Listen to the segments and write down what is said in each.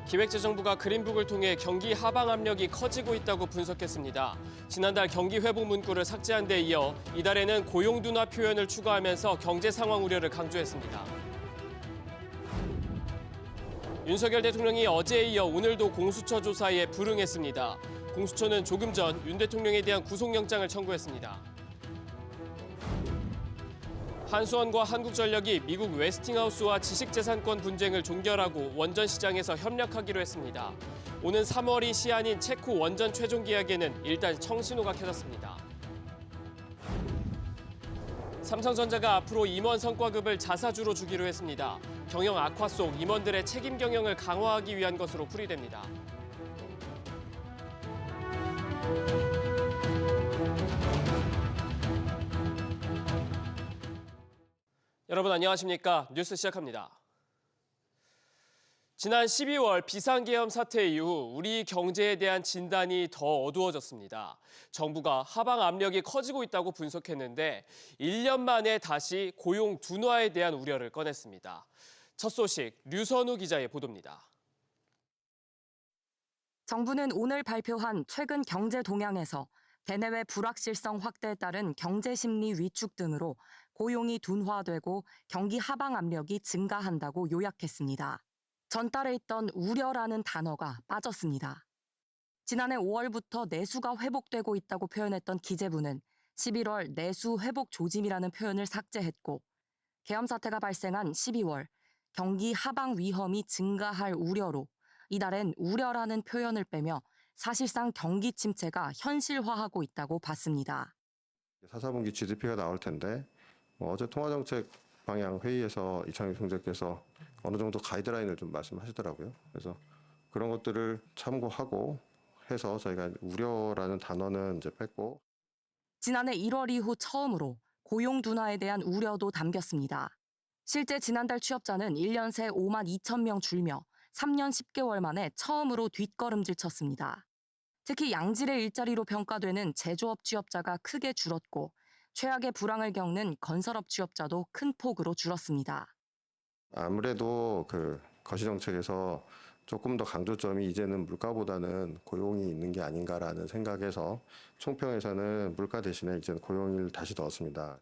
기획재정부가 그린북을 통해 경기 하방 압력이 커지고 있다고 분석했습니다. 지난달 경기 회복 문구를 삭제한 데 이어 이달에는 고용 둔화 표현을 추가하면서 경제 상황 우려를 강조했습니다. 윤석열 대통령이 어제에 이어 오늘도 공수처 조사에 불응했습니다. 공수처는 조금 전 윤 대통령에 대한 구속영장을 청구했습니다. 한수원과 한국전력이 미국 웨스팅하우스와 지식재산권 분쟁을 종결하고 원전 시장에서 협력하기로 했습니다. 오는 3월이 시한인 체코 원전 최종 계약에는 일단 청신호가 켜졌습니다. 삼성전자가 앞으로 임원 성과급을 자사주로 주기로 했습니다. 경영 악화 속 임원들의 책임 경영을 강화하기 위한 것으로 풀이됩니다. 여러분 안녕하십니까? 뉴스 시작합니다. 지난 12월 비상계엄 사태 이후 우리 경제에 대한 진단이 더 어두워졌습니다. 정부가 하방 압력이 커지고 있다고 분석했는데 1년 만에 다시 고용 둔화에 대한 우려를 꺼냈습니다. 첫 소식 류선우 기자의 보도입니다. 정부는 오늘 발표한 최근 경제 동향에서 대내외 불확실성 확대에 따른 경제 심리 위축 등으로 고용이 둔화되고 경기 하방 압력이 증가한다고 요약했습니다. 전달에 있던 우려라는 단어가 빠졌습니다. 지난해 5월부터 내수가 회복되고 있다고 표현했던 기재부는 11월 내수 회복 조짐이라는 표현을 삭제했고 계엄 사태가 발생한 12월 경기 하방 위험이 증가할 우려로 이달엔 우려라는 표현을 빼며 사실상 경기 침체가 현실화하고 있다고 봤습니다. 4, 4분기 GDP가 나올 텐데 어제 통화정책 방향 회의에서 이창용 총재께서 어느 정도 가이드라인을 좀 말씀하시더라고요. 그래서 그런 것들을 참고하고 해서 저희가 우려라는 단어는 이제 뺐고. 지난해 1월 이후 처음으로 고용 둔화에 대한 우려도 담겼습니다. 실제 지난달 취업자는 1년 새 5만 2천 명 줄며 3년 10개월 만에 처음으로 뒷걸음질 쳤습니다. 특히 양질의 일자리로 평가되는 제조업 취업자가 크게 줄었고 최악의 불황을 겪는 건설업 취업자도 큰 폭으로 줄었습니다. 아무래도 그 거시정책에서 조금 더 강조점이 이제는 물가보다는 고용이 있는 게 아닌가라는 생각에서 총평에서는 물가 대신에 이제는 고용을 다시 넣었습니다.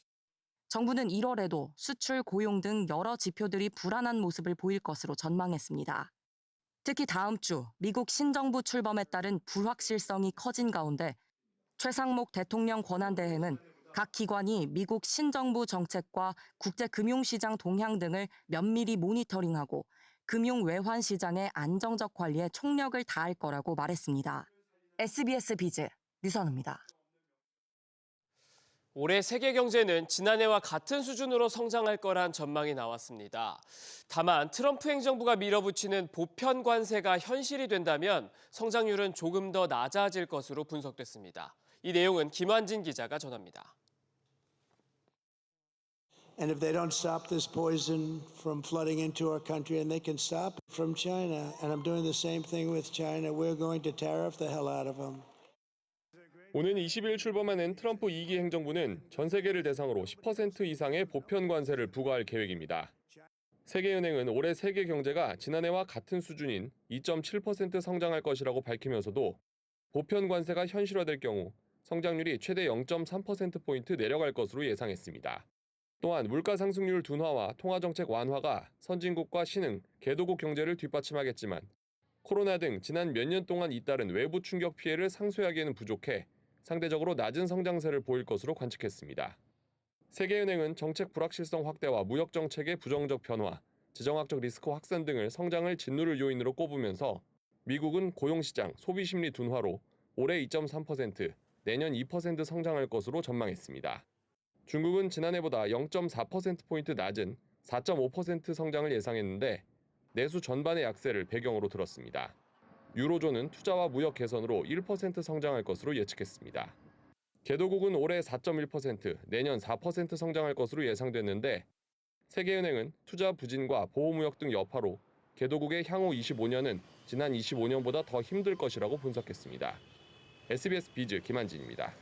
정부는 1월에도 수출, 고용 등 여러 지표들이 불안한 모습을 보일 것으로 전망했습니다. 특히 다음 주 미국 신정부 출범에 따른 불확실성이 커진 가운데 최상목 대통령 권한대행은 각 기관이 미국 신정부 정책과 국제금융시장 동향 등을 면밀히 모니터링하고 금융 외환 시장의 안정적 관리에 총력을 다할 거라고 말했습니다. SBS 비즈 류선우입니다. 올해 세계 경제는 지난해와 같은 수준으로 성장할 거란 전망이 나왔습니다. 다만 트럼프 행정부가 밀어붙이는 보편 관세가 현실이 된다면 성장률은 조금 더 낮아질 것으로 분석됐습니다. 이 내용은 김환진 기자가 전합니다. And if they don't stop this poison from flooding into our country, and they can stop it from China, and I'm doing the same thing with China, we're going to tariff the hell out of them. 오는 20일 출범하는 트럼프 2기 행정부는 전 세계를 대상으로 10% 이상의 보편 관세를 부과할 계획입니다. 세계은행은 올해 세계 경제가 지난해와 같은 수준인 2.7% 성장할 것이라고 밝히면서도 보편 관세가 현실화될 경우 성장률이 최대 0.3%포인트 내려갈 것으로 예상했습니다. 또한 물가 상승률 둔화와 통화정책 완화가 선진국과 신흥, 개도국 경제를 뒷받침하겠지만 코로나 등 지난 몇 년 동안 잇따른 외부 충격 피해를 상쇄하기에는 부족해 상대적으로 낮은 성장세를 보일 것으로 관측했습니다. 세계은행은 정책 불확실성 확대와 무역 정책의 부정적 변화, 지정학적 리스크 확산 등을 성장을 짓누를 요인으로 꼽으면서 미국은 고용시장, 소비심리 둔화로 올해 2.3%, 내년 2% 성장할 것으로 전망했습니다. 중국은 지난해보다 0.4%포인트 낮은 4.5% 성장을 예상했는데 내수 전반의 약세를 배경으로 들었습니다. 유로존은 투자와 무역 개선으로 1% 성장할 것으로 예측했습니다. 개도국은 올해 4.1%, 내년 4% 성장할 것으로 예상됐는데 세계은행은 투자 부진과 보호무역 등 여파로 개도국의 향후 25년은 지난 25년보다 더 힘들 것이라고 분석했습니다. SBS 비즈 김한진입니다.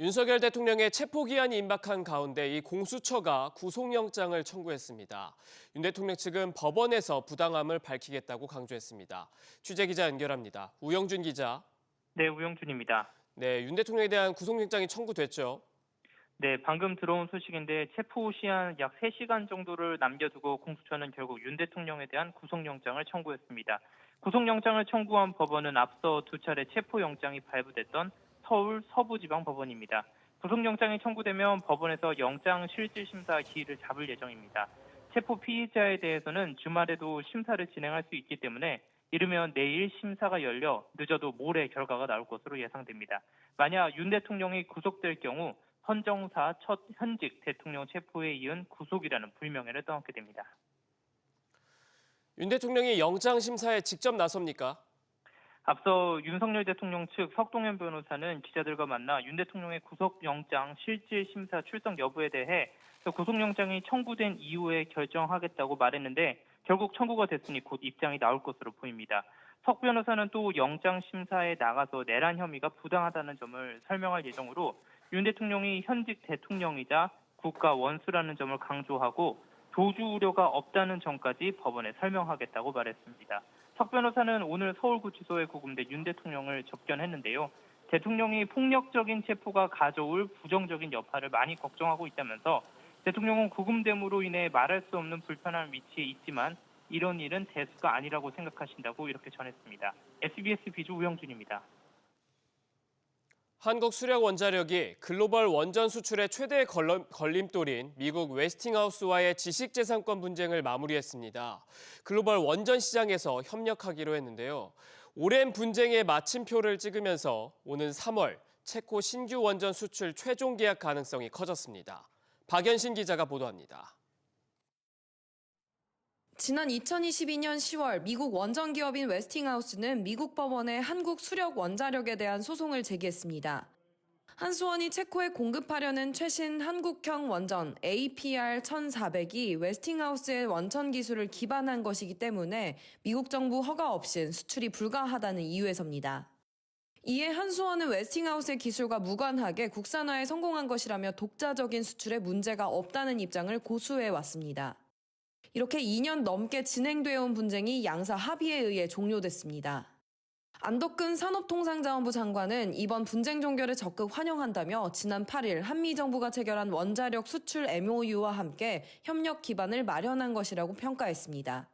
윤석열 대통령의 체포기한이 임박한 가운데 이 공수처가 구속영장을 청구했습니다. 윤 대통령 측은 법원에서 부당함을 밝히겠다고 강조했습니다. 취재기자 연결합니다. 우영준 기자. 네, 우영준입니다. 네, 윤 대통령에 대한 구속영장이 청구됐죠. 네, 방금 들어온 소식인데 체포 시한 약 3시간 정도를 남겨두고 공수처는 결국 윤 대통령에 대한 구속영장을 청구했습니다. 구속영장을 청구한 법원은 앞서 2차례 체포영장이 발부됐던 서울 서부지방법원입니다. 구속영장이 청구되면 법원에서 영장실질심사 기일을 잡을 예정입니다. 체포 피의자에 대해서는 주말에도 심사를 진행할 수 있기 때문에 이르면 내일 심사가 열려 늦어도 모레 결과가 나올 것으로 예상됩니다. 만약 윤 대통령이 구속될 경우 헌정사 첫 현직 대통령 체포에 이은 구속이라는 불명예를 떠안게 됩니다. 윤 대통령이 영장심사에 직접 나섭니까? 앞서 윤석열 대통령 측 석동현 변호사는 기자들과 만나 윤 대통령의 구속영장 실질심사 출석 여부에 대해 구속영장이 청구된 이후에 결정하겠다고 말했는데 결국 청구가 됐으니 곧 입장이 나올 것으로 보입니다. 석 변호사는 또 영장심사에 나가서 내란 혐의가 부당하다는 점을 설명할 예정으로 윤 대통령이 현직 대통령이자 국가 원수라는 점을 강조하고 도주 우려가 없다는 점까지 법원에 설명하겠다고 말했습니다. 석 변호사는 오늘 서울구치소에 구금된 윤 대통령을 접견했는데요. 대통령이 폭력적인 체포가 가져올 부정적인 여파를 많이 걱정하고 있다면서 대통령은 구금됨으로 인해 말할 수 없는 불편한 위치에 있지만 이런 일은 대수가 아니라고 생각하신다고 이렇게 전했습니다. SBS 비주 우영준입니다. 한국 수력 원자력이 글로벌 원전 수출의 최대 걸림돌인 미국 웨스팅하우스와의 지식재산권 분쟁을 마무리했습니다. 글로벌 원전 시장에서 협력하기로 했는데요. 오랜 분쟁의 마침표를 찍으면서 오는 3월 체코 신규 원전 수출 최종 계약 가능성이 커졌습니다. 박연신 기자가 보도합니다. 지난 2022년 10월 미국 원전 기업인 웨스팅하우스는 미국 법원에 한국 수력 원자력에 대한 소송을 제기했습니다. 한수원이 체코에 공급하려는 최신 한국형 원전 APR-1400이 웨스팅하우스의 원천 기술을 기반한 것이기 때문에 미국 정부 허가 없인 수출이 불가하다는 이유에서입니다. 이에 한수원은 웨스팅하우스의 기술과 무관하게 국산화에 성공한 것이라며 독자적인 수출에 문제가 없다는 입장을 고수해 왔습니다. 이렇게 2년 넘게 진행되어 온 분쟁이 양사 합의에 의해 종료됐습니다. 안덕근 산업통상자원부 장관은 이번 분쟁 종결을 적극 환영한다며 지난 8일 한미 정부가 체결한 원자력 수출 MOU와 함께 협력 기반을 마련한 것이라고 평가했습니다.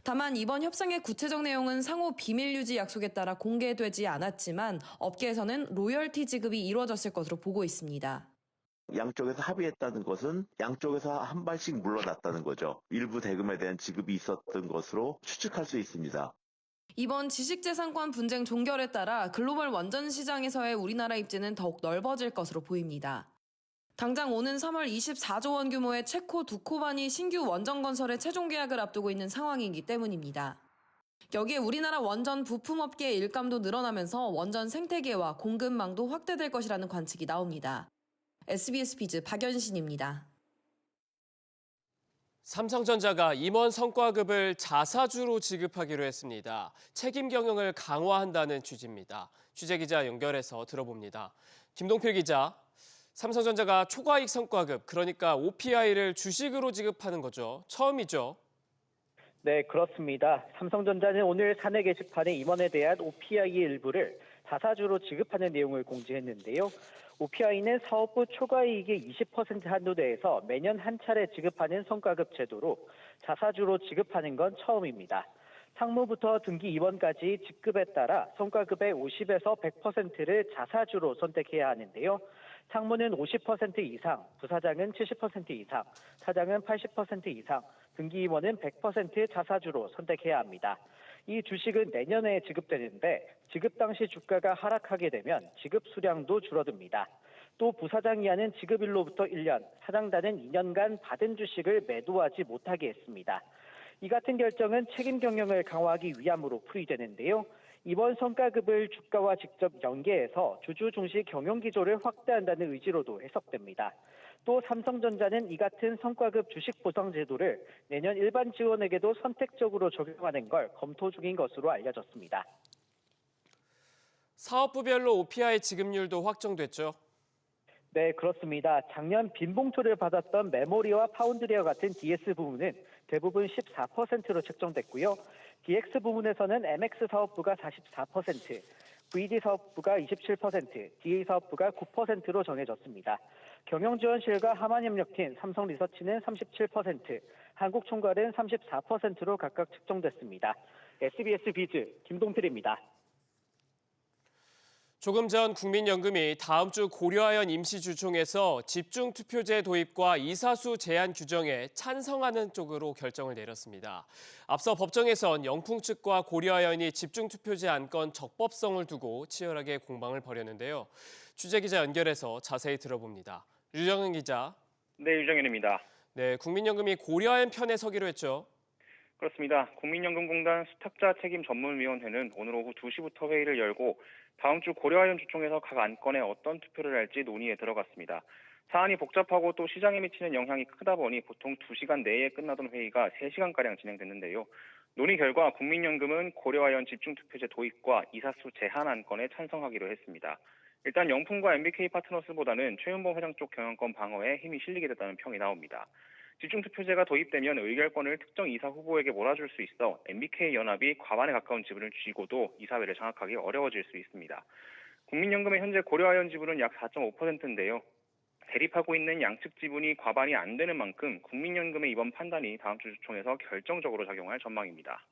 다만 이번 협상의 구체적 내용은 상호 비밀 유지 약속에 따라 공개되지 않았지만 업계에서는 로열티 지급이 이루어졌을 것으로 보고 있습니다. 양쪽에서 합의했다는 것은 양쪽에서 한 발씩 물러났다는 거죠. 일부 대금에 대한 지급이 있었던 것으로 추측할 수 있습니다. 이번 지식재산권 분쟁 종결에 따라 글로벌 원전 시장에서의 우리나라 입지는 더욱 넓어질 것으로 보입니다. 당장 오는 3월 24조 원 규모의 체코 두코바니 신규 원전 건설의 최종 계약을 앞두고 있는 상황이기 때문입니다. 여기에 우리나라 원전 부품업계의 일감도 늘어나면서 원전 생태계와 공급망도 확대될 것이라는 관측이 나옵니다. SBS 비즈 박연신입니다. 삼성전자가 임원 성과급을 자사주로 지급하기로 했습니다. 책임 경영을 강화한다는 취지입니다. 취재기자 연결해서 들어봅니다. 김동필 기자, 삼성전자가 초과이익 성과급, 그러니까 OPI를 주식으로 지급하는 거죠. 처음이죠. 네, 그렇습니다. 삼성전자는 오늘 사내 게시판에 임원에 대한 OPI의 일부를 자사주로 지급하는 내용을 공지했는데요. OPI는 사업부 초과이익의 20% 한도 내에서 매년 한 차례 지급하는 성과급 제도로 자사주로 지급하는 건 처음입니다. 상무부터 등기 임원까지 직급에 따라 성과급의 50에서 100%를 자사주로 선택해야 하는데요. 상무는 50% 이상, 부사장은 70% 이상, 사장은 80% 이상, 등기 임원은 100% 자사주로 선택해야 합니다. 이 주식은 내년에 지급되는데 지급 당시 주가가 하락하게 되면 지급 수량도 줄어듭니다. 또 부사장 이하는 지급일로부터 1년, 사장단은 2년간 받은 주식을 매도하지 못하게 했습니다. 이 같은 결정은 책임 경영을 강화하기 위함으로 풀이되는데요. 이번 성과급을 주가와 직접 연계해서 주주 중시 경영 기조를 확대한다는 의지로도 해석됩니다. 또 삼성전자는 이 같은 성과급 주식 보상 제도를 내년 일반 직원에게도 선택적으로 적용하는 걸 검토 중인 것으로 알려졌습니다. 사업부별로 OPI 지급률도 확정됐죠. 네, 그렇습니다. 작년 빈봉투를 받았던 메모리와 파운드리와 같은 DS 부문은 대부분 14%로 책정됐고요. DX 부문에서는 MX 사업부가 44%, VD 사업부가 27%, DA 사업부가 9%로 정해졌습니다. 경영지원실과 하만협력팀, 삼성리서치는 37%, 한국총괄은 34%로 각각 책정됐습니다. SBS 비즈 김동필입니다. 조금 전 국민연금이 다음 주 고려하연 임시주총에서 집중투표제 도입과 이사수 제한 규정에 찬성하는 쪽으로 결정을 내렸습니다. 앞서 법정에선 영풍 측과 고려하연이 집중투표제 안건 적법성을 두고 치열하게 공방을 벌였는데요. 취재기자 연결해서 자세히 들어봅니다. 유정은 기자. 네, 유정현입니다. 네, 국민연금이 고려하연 편에 서기로 했죠. 그렇습니다. 국민연금공단 수탁자 책임 전문위원회는 오늘 오후 2시부터 회의를 열고 다음 주 고려하연 주총에서 각 안건에 어떤 투표를 할지 논의에 들어갔습니다. 사안이 복잡하고 또 시장에 미치는 영향이 크다 보니 보통 2시간 내에 끝나던 회의가 3시간가량 진행됐는데요. 논의 결과 국민연금은 고려하연 집중투표제 도입과 이사수 제한 안건에 찬성하기로 했습니다. 일단 영풍과 MBK 파트너스보다는 최윤봉 회장 쪽 경영권 방어에 힘이 실리게 됐다는 평이 나옵니다. 집중투표제가 도입되면 의결권을 특정 이사 후보에게 몰아줄 수 있어 MBK 연합이 과반에 가까운 지분을 쥐고도 이사회를 장악하기 어려워질 수 있습니다. 국민연금의 현재 고려하연 지분은 약 4.5%인데요. 대립하고 있는 양측 지분이 과반이 안 되는 만큼 국민연금의 이번 판단이 다음 주 주총에서 결정적으로 작용할 전망입니다.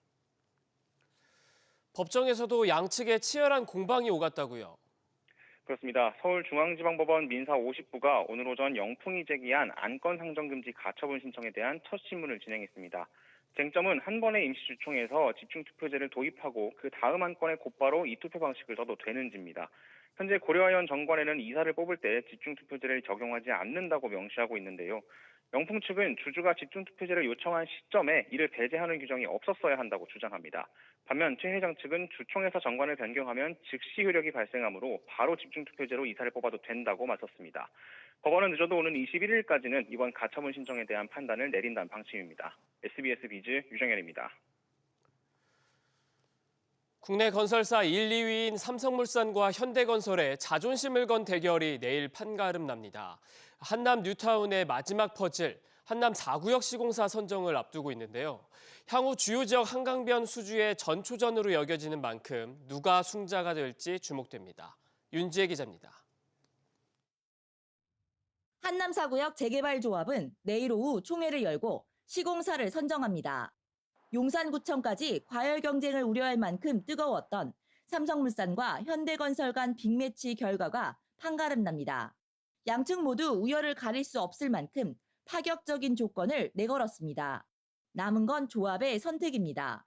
법정에서도 양측의 치열한 공방이 오갔다고요. 그렇습니다. 서울중앙지방법원 민사 50부가 오늘 오전 영풍이 제기한 안건 상정금지 가처분 신청에 대한 첫 심문을 진행했습니다. 쟁점은 한 번의 임시주총에서 집중투표제를 도입하고 그 다음 안건에 곧바로 이투표 방식을 써도 되는지입니다. 현재 고려하연 정관에는 이사를 뽑을 때 집중투표제를 적용하지 않는다고 명시하고 있는데요. 영풍 측은 주주가 집중투표제를 요청한 시점에 이를 배제하는 규정이 없었어야 한다고 주장합니다. 반면 최 회장 측은 주총에서 정관을 변경하면 즉시 효력이 발생하므로 바로 집중투표제로 이사를 뽑아도 된다고 맞섰습니다. 법원은 늦어도 오는 21일까지는 이번 가처분 신청에 대한 판단을 내린다는 방침입니다. SBS 비즈 유정현입니다. 국내 건설사 1, 2위인 삼성물산과 현대건설의 자존심을 건 대결이 내일 판가름 납니다. 한남 뉴타운의 마지막 퍼즐, 한남 4구역 시공사 선정을 앞두고 있는데요. 향후 주요 지역 한강변 수주의 전초전으로 여겨지는 만큼 누가 승자가 될지 주목됩니다. 윤지혜 기자입니다. 한남 4구역 재개발조합은 내일 오후 총회를 열고 시공사를 선정합니다. 용산구청까지 과열 경쟁을 우려할 만큼 뜨거웠던 삼성물산과 현대건설 간 빅매치 결과가 판가름 납니다. 양측 모두 우열을 가릴 수 없을 만큼 파격적인 조건을 내걸었습니다. 남은 건 조합의 선택입니다.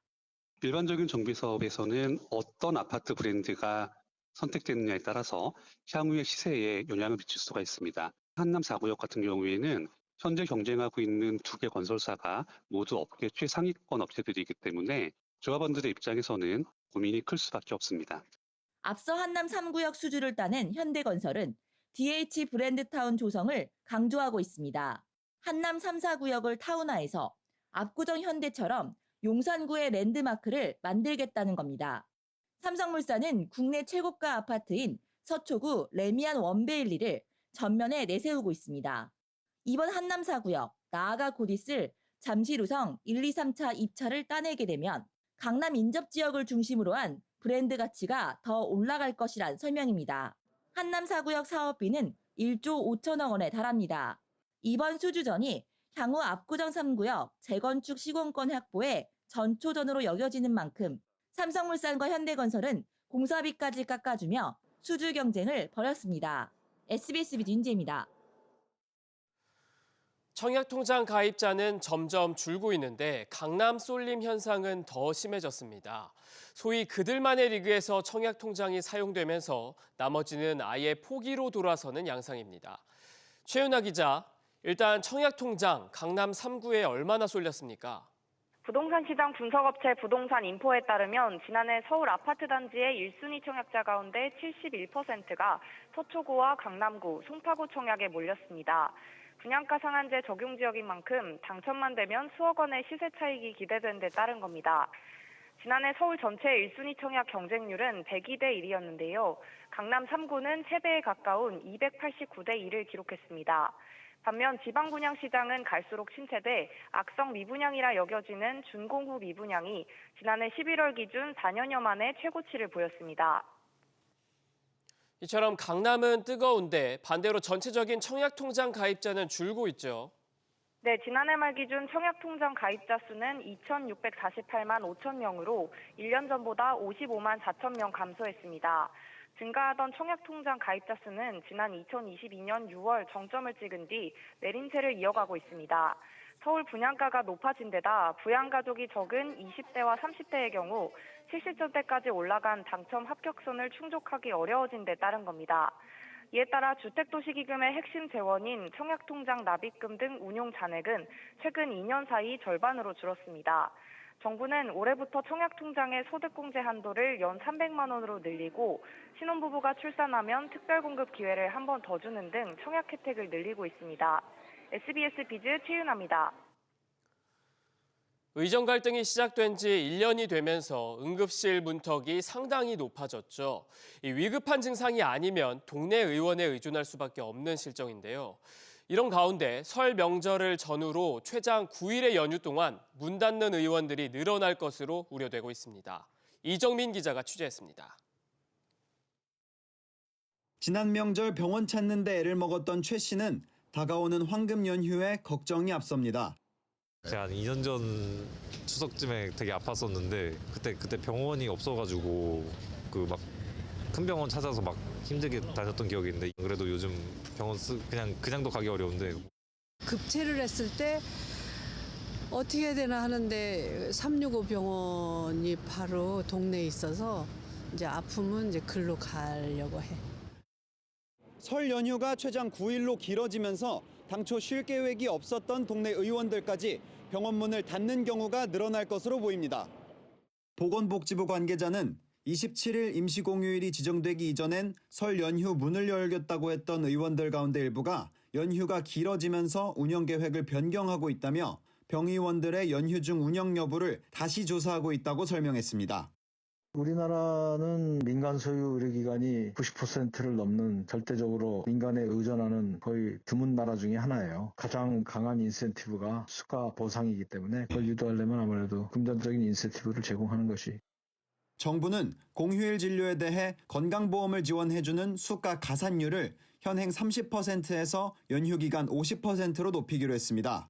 일반적인 정비 사업에서는 어떤 아파트 브랜드가 선택되느냐에 따라서 향후의 시세에 영향을 미칠 수가 있습니다. 한남 4구역 같은 경우에는 현재 경쟁하고 있는 2개 건설사가 모두 업계 최상위권 업체들이기 때문에 조합원들의 입장에서는 고민이 클 수밖에 없습니다. 앞서 한남 3구역 수주를 따낸 현대건설은 DH 브랜드타운 조성을 강조하고 있습니다. 한남 3, 4구역을 타운화해서 압구정 현대처럼 용산구의 랜드마크를 만들겠다는 겁니다. 삼성물산은 국내 최고가 아파트인 서초구 레미안 원베일리를 전면에 내세우고 있습니다. 이번 한남 4구역, 나아가 곧 있을 잠실우성 1, 2, 3차 입찰을 따내게 되면 강남 인접지역을 중심으로 한 브랜드 가치가 더 올라갈 것이란 설명입니다. 한남 4구역 사업비는 1조 5천억 원에 달합니다. 이번 수주전이 향후 압구정 3구역 재건축 시공권 확보의 전초전으로 여겨지는 만큼 삼성물산과 현대건설은 공사비까지 깎아주며 수주 경쟁을 벌였습니다. SBS 비즈 윤지혜입니다. 청약통장 가입자는 점점 줄고 있는데 강남 쏠림 현상은 더 심해졌습니다. 소위 그들만의 리그에서 청약통장이 사용되면서 나머지는 아예 포기로 돌아서는 양상입니다. 최윤아 기자, 일단 청약통장 강남 3구에 얼마나 쏠렸습니까? 부동산 시장 분석업체 부동산 인포에 따르면 지난해 서울 아파트 단지의 1순위 청약자 가운데 71%가 서초구와 강남구, 송파구 청약에 몰렸습니다. 분양가 상한제 적용 지역인 만큼 당첨만 되면 수억 원의 시세 차익이 기대된 데 따른 겁니다. 지난해 서울 전체 1순위 청약 경쟁률은 102대 1이었는데요. 강남 3구는 3배에 가까운 289대 1을 기록했습니다. 반면 지방분양시장은 갈수록 침체돼 악성 미분양이라 여겨지는 준공후 미분양이 지난해 11월 기준 4년여 만에 최고치를 보였습니다. 이처럼 강남은 뜨거운데 반대로 전체적인 청약통장 가입자는 줄고 있죠. 네, 지난해 말 기준 청약통장 가입자 수는 2,648만 5천 명으로 1년 전보다 55만 4천 명 감소했습니다. 증가하던 청약통장 가입자 수는 지난 2022년 6월 정점을 찍은 뒤 내림세를 이어가고 있습니다. 서울 분양가가 높아진 데다 부양가족이 적은 20대와 30대의 경우 70점대까지 올라간 당첨 합격선을 충족하기 어려워진 데 따른 겁니다. 이에 따라 주택도시기금의 핵심 재원인 청약통장 납입금 등 운용 잔액은 최근 2년 사이 절반으로 줄었습니다. 정부는 올해부터 청약통장의 소득공제 한도를 연 300만 원으로 늘리고 신혼부부가 출산하면 특별공급 기회를 한 번 더 주는 등 청약 혜택을 늘리고 있습니다. SBS 비즈 최윤아입니다. 의정 갈등이 시작된 지 1년이 되면서 응급실 문턱이 상당히 높아졌죠. 이 위급한 증상이 아니면 동네 의원에 의존할 수밖에 없는 실정인데요. 이런 가운데 설 명절을 전후로 최장 9일의 연휴 동안 문 닫는 의원들이 늘어날 것으로 우려되고 있습니다. 이정민 기자가 취재했습니다. 지난 명절 병원 찾는 데 애를 먹었던 최 씨는 다가오는 황금 연휴에 걱정이 앞섭니다. 제가 한 2년 전 추석쯤에 되게 아팠었는데 그때 병원이 없어가지고 그 막 큰 병원 찾아서 막 힘들게 다녔던 기억이 있는데 그래도 요즘 병원 그냥도 가기 어려운데 급체를 했을 때 어떻게 해야 되나 하는데 365 병원이 바로 동네에 있어서 이제 아프면 이제 글로 가려고 해. 설 연휴가 최장 9일로 길어지면서 당초 쉴 계획이 없었던 동네 의원들까지 병원 문을 닫는 경우가 늘어날 것으로 보입니다. 보건복지부 관계자는 27일 임시공휴일이 지정되기 이전엔 설 연휴 문을 열겠다고 했던 의원들 가운데 일부가 연휴가 길어지면서 운영 계획을 변경하고 있다며 병의원들의 연휴 중 운영 여부를 다시 조사하고 있다고 설명했습니다. 우리나라는 민간 소유 의료기관이 90%를 넘는 절대적으로 민간에 의존하는 거의 드문 나라 중에 하나예요. 가장 강한 인센티브가 수가 보상이기 때문에 그걸 유도하려면 아무래도 금전적인 인센티브를 제공하는 것이. 정부는 공휴일 진료에 대해 건강보험을 지원해주는 수가 가산율을 현행 30%에서 연휴 기간 50%로 높이기로 했습니다.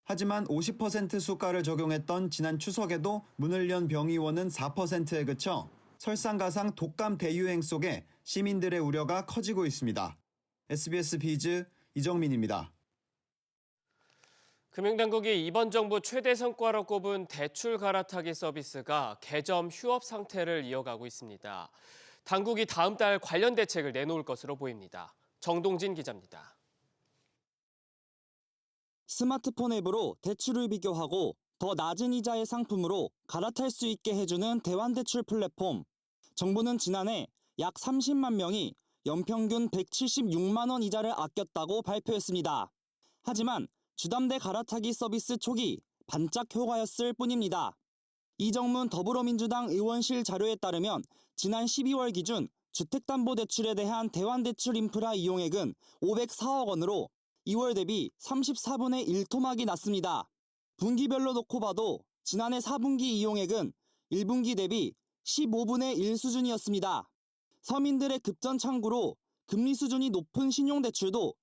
하지만 50% 수가를 적용했던 지난 추석에도 문을 연 병의원은 4%에 그쳐 설상가상 독감 대유행 속에 시민들의 우려가 커지고 있습니다. SBS 비즈 이정민입니다. 금융당국이 이번 정부 최대 성과로 꼽은 대출 갈아타기 서비스가 개점 휴업 상태를 이어가고 있습니다. 당국이 다음 달 관련 대책을 내놓을 것으로 보입니다. 정동진 기자입니다. 스마트폰 앱으로 대출을 비교하고 더 낮은 이자의 상품으로 갈아탈 수 있게 해주는 대환대출 플랫폼. 정부는 지난해 약 30만 명이 연평균 176만 원 이자를 아꼈다고 발표했습니다. 하지만 주담대 갈아타기 서비스 초기 반짝 효과였을 뿐입니다. 이정문 더불어민주당 의원실 자료에 따르면 지난 12월 기준 주택담보대출에 대한 대환대출 인프라 이용액은 504억 원으로 2월 대비 34분의 1 토막이 났습니다. 분기별로 놓고 봐도 지난해 4분기 이용액은 1분기 대비 15분의 1 수준이었습니다. 서민들의 급전 창구로 금리 수준이 높은 신용대출도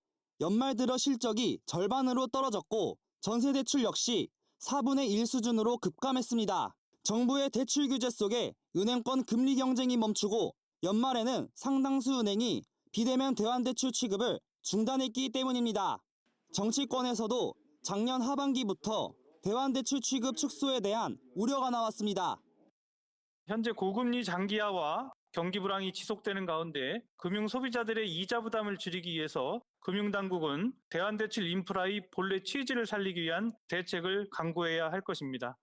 연말 들어 실적이 절반으로 떨어졌고 전세대출 역시 4분의 1 수준으로 급감했습니다. 정부의 대출 규제 속에 은행권 금리 경쟁이 멈추고 연말에는 상당수 은행이 비대면 대환대출 취급을 중단했기 때문입니다. 정치권에서도 작년 하반기부터 대환대출 취급 축소에 대한 우려가 나왔습니다. 현재 고금리 장기화와 경기 불황이 지속되는 가운데 금융 소비자들의 이자 부담을 줄이기 위해서 금융당국은 대환대출 인프라의 본래 취지를 살리기 위한 대책을 강구해야 할 것입니다.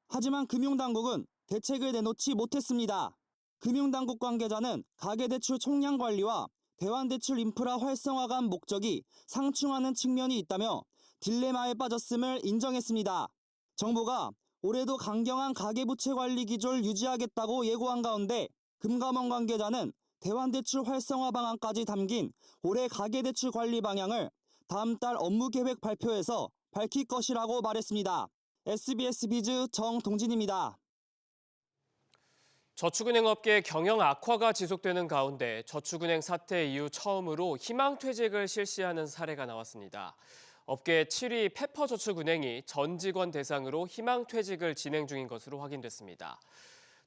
하지만 금융당국은 대책을 내놓지 못했습니다. 금융당국 관계자는 가계대출 총량 관리와 대환대출 인프라 활성화가 한 목적이 상충하는 측면이 있다며 딜레마에 빠졌음을 인정했습니다. 정부가 올해도 강경한 가계부채 관리 기조를 유지하겠다고 예고한 가운데 금감원 관계자는 대환대출 활성화 방안까지 담긴 올해 가계대출 관리 방향을 다음 달 업무계획 발표에서 밝힐 것이라고 말했습니다. SBS 비즈 정동진입니다. 저축은행 업계 경영 악화가 지속되는 가운데 저축은행 사태 이후 처음으로 희망퇴직을 실시하는 사례가 나왔습니다. 업계 7위 페퍼저축은행이 전 직원 대상으로 희망퇴직을 진행 중인 것으로 확인됐습니다.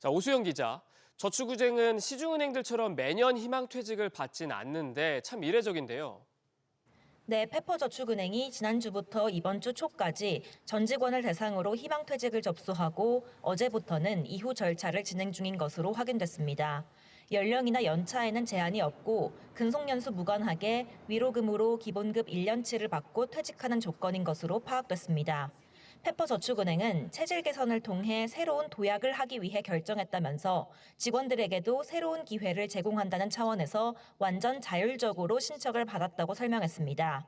자, 오수영 기자, 저축은행은 시중은행들처럼 매년 희망퇴직을 받진 않는데 참 이례적인데요. 네, 페퍼저축은행이 지난주부터 이번 주 초까지 전 직원을 대상으로 희망퇴직을 접수하고 어제부터는 이후 절차를 진행 중인 것으로 확인됐습니다. 연령이나 연차에는 제한이 없고 근속연수 무관하게 위로금으로 기본급 1년치를 받고 퇴직하는 조건인 것으로 파악됐습니다. 페퍼저축은행은 체질 개선을 통해 새로운 도약을 하기 위해 결정했다면서 직원들에게도 새로운 기회를 제공한다는 차원에서 완전 자율적으로 신청을 받았다고 설명했습니다.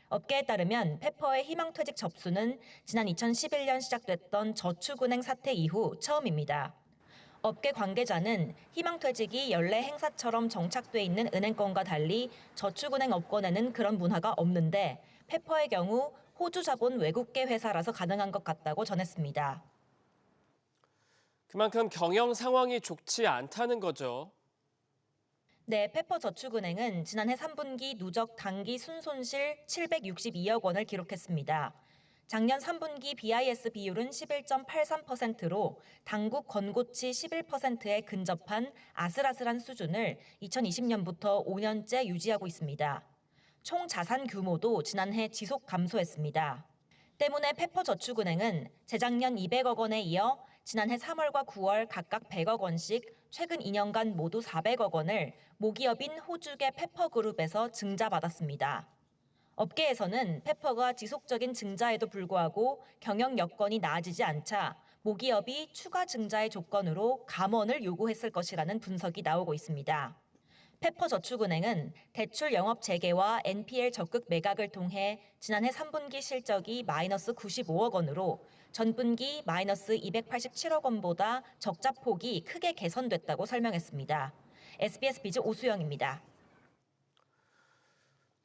업계에 따르면 페퍼의 희망퇴직 접수는 지난 2011년 시작됐던 저축은행 사태 이후 처음입니다. 업계 관계자는 희망퇴직이 연례 행사처럼 정착돼 있는 은행권과 달리 저축은행 업권에는 그런 문화가 없는데 페퍼의 경우 호주 자본 외국계 회사라서 가능한 것 같다고 전했습니다. 그만큼 경영 상황이 좋지 않다는 거죠. 네, 페퍼저축은행은 지난해 3분기 누적 당기 순손실 762억 원을 기록했습니다. 작년 3분기 BIS 비율은 11.83%로 당국 건고치 11%에 근접한 아슬아슬한 수준을 2020년부터 5년째 유지하고 있습니다. 총 자산 규모도 지난해 지속 감소했습니다. 때문에 페퍼저축은행은 재작년 200억 원에 이어 지난해 3월과 9월 각각 100억 원씩 최근 2년간 모두 400억 원을 모기업인 호주계 페퍼그룹에서 증자받았습니다. 업계에서는 페퍼가 지속적인 증자에도 불구하고 경영 여건이 나아지지 않자 모기업이 추가 증자의 조건으로 감원을 요구했을 것이라는 분석이 나오고 있습니다. 페퍼저축은행은 대출 영업 재개와 NPL 적극 매각을 통해 지난해 3분기 실적이 마이너스 95억 원으로 전분기 마이너스 287억 원보다 적자 폭이 크게 개선됐다고 설명했습니다. SBS 비즈 오수영입니다.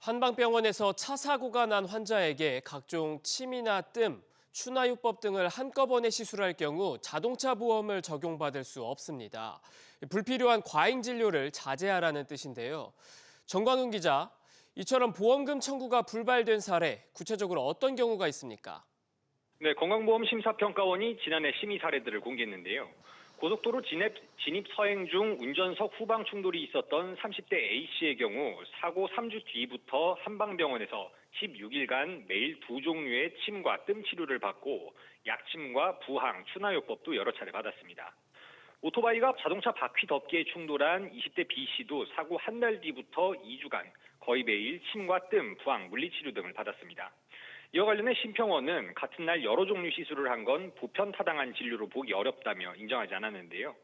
한방병원에서 차 사고가 난 환자에게 각종 침이나 뜸, 추나요법 등을 한꺼번에 시술할 경우 자동차 보험을 적용받을 수 없습니다. 불필요한 과잉 진료를 자제하라는 뜻인데요. 정광훈 기자, 이처럼 보험금 청구가 불발된 사례, 구체적으로 어떤 경우가 있습니까? 네, 건강보험심사평가원이 지난해 심의 사례들을 공개했는데요. 고속도로 진입 서행 중 운전석 후방 충돌이 있었던 30대 A씨의 경우 사고 3주 뒤부터 한방병원에서 16일간 매일 2종류의 침과 뜸 치료를 받고 약침과 부항, 추나요법도 여러 차례 받았습니다. 오토바이가 자동차 바퀴 덮개에 충돌한 20대 B씨도 사고 한 달 뒤부터 2주간 거의 매일 침과 뜸, 부항, 물리치료 등을 받았습니다. 이와 관련해 심평원은 같은 날 여러 종류 시술을 한 건 보편타당한 진료로 보기 어렵다며 인정하지 않았는데요.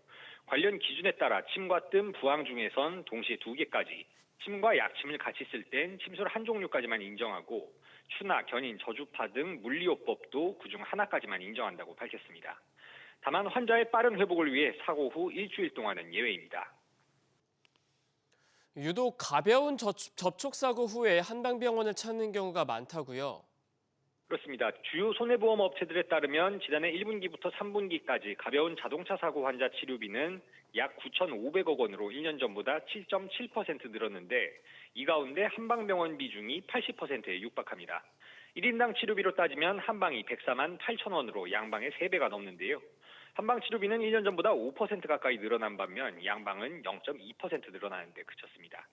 관련 기준에 따라 침과 뜸, 부항 중에선 동시에 2개까지, 침과 약침을 같이 쓸 땐 침술 한 종류까지만 인정하고 추나, 견인, 저주파 등 물리요법도 그중 하나까지만 인정한다고 밝혔습니다. 다만 환자의 빠른 회복을 위해 사고 후 일주일 동안은 예외입니다. 유독 가벼운 접촉사고 후에 한방병원을 찾는 경우가 많다고요? 그렇습니다. 주요 손해보험 업체들에 따르면 지난해 1분기부터 3분기까지 가벼운 자동차 사고 환자 치료비는 약 9,500억 원으로 1년 전보다 7.7% 늘었는데 이 가운데 한방병원 비중이 80%에 육박합니다. 1인당 치료비로 따지면 한방이 104만 8천 원으로 양방의 3배가 넘는데요. 한방 치료비는 1년 전보다 5% 가까이 늘어난 반면 양방은 0.2% 늘어나는 데 그쳤습니다.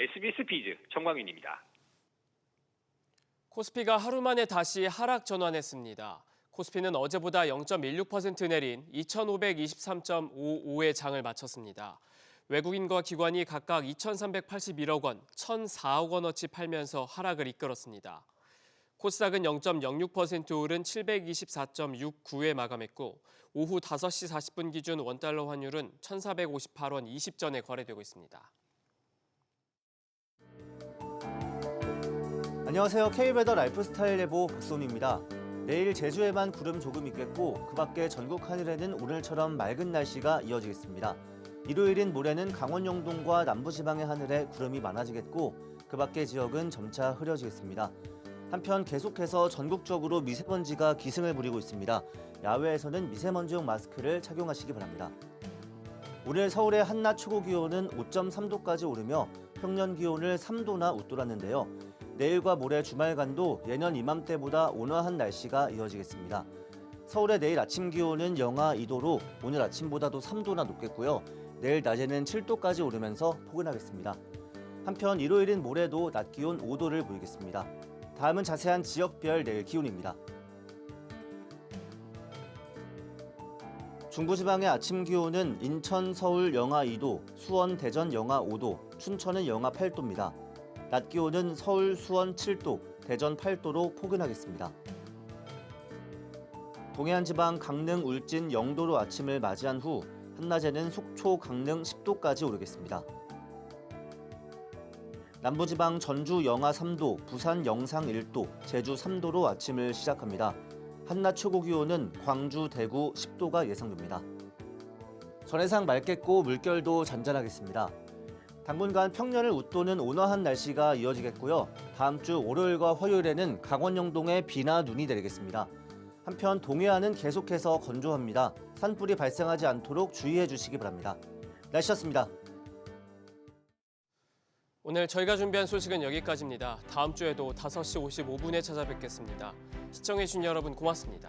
SBS 비즈 정광윤입니다. 코스피가 하루 만에 다시 하락 전환했습니다. 코스피는 어제보다 0.16% 내린 2,523.55의 장을 마쳤습니다. 외국인과 기관이 각각 2,381억 원, 1,004억 원어치 팔면서 하락을 이끌었습니다. 코스닥은 0.06% 오른 724.69에 마감했고 오후 5시 40분 기준 원달러 환율은 1,458원 20전에 거래되고 있습니다. 안녕하세요. K베더 라이프스타일 예보 박소훈입니다. 내일 제주에만 구름 조금 있겠고 그 밖에 전국 하늘에는 오늘처럼 맑은 날씨가 이어지겠습니다. 일요일인 모레는 강원 영동과 남부지방의 하늘에 구름이 많아지겠고 그 밖의 지역은 점차 흐려지겠습니다. 한편 계속해서 전국적으로 미세먼지가 기승을 부리고 있습니다. 야외에서는 미세먼지용 마스크를 착용하시기 바랍니다. 오늘 서울의 한낮 최고 기온은 5.3도까지 오르며 평년 기온을 3도나 웃돌았는데요. 내일과 모레 주말간도 예년 이맘때보다 온화한 날씨가 이어지겠습니다. 서울의 내일 아침 기온은 영하 2도로 오늘 아침보다도 3도나 높겠고요. 내일 낮에는 7도까지 오르면서 포근하겠습니다. 한편 일요일인 모레도 낮 기온 5도를 보이겠습니다. 다음은 자세한 지역별 내일 기온입니다. 중부지방의 아침 기온은 인천, 서울 영하 2도, 수원, 대전 영하 5도, 춘천은 영하 8도입니다. 낮 기온은 서울, 수원 7도, 대전 8도로 포근하겠습니다. 동해안 지방 강릉, 울진, 영도로 아침을 맞이한 후 한낮에는 속초, 강릉 10도까지 오르겠습니다. 남부지방 전주 영하 3도, 부산 영상 1도, 제주 3도로 아침을 시작합니다. 한낮 최고 기온은 광주, 대구 10도가 예상됩니다. 전해상 맑겠고 물결도 잔잔하겠습니다. 당분간 평년을 웃도는 온화한 날씨가 이어지겠고요. 다음 주 월요일과 화요일에는 강원 영동에 비나 눈이 내리겠습니다. 한편 동해안은 계속해서 건조합니다. 산불이 발생하지 않도록 주의해 주시기 바랍니다. 날씨였습니다. 오늘 저희가 준비한 소식은 여기까지입니다. 다음 주에도 5시 55분에 찾아뵙겠습니다. 시청해주신 여러분 고맙습니다.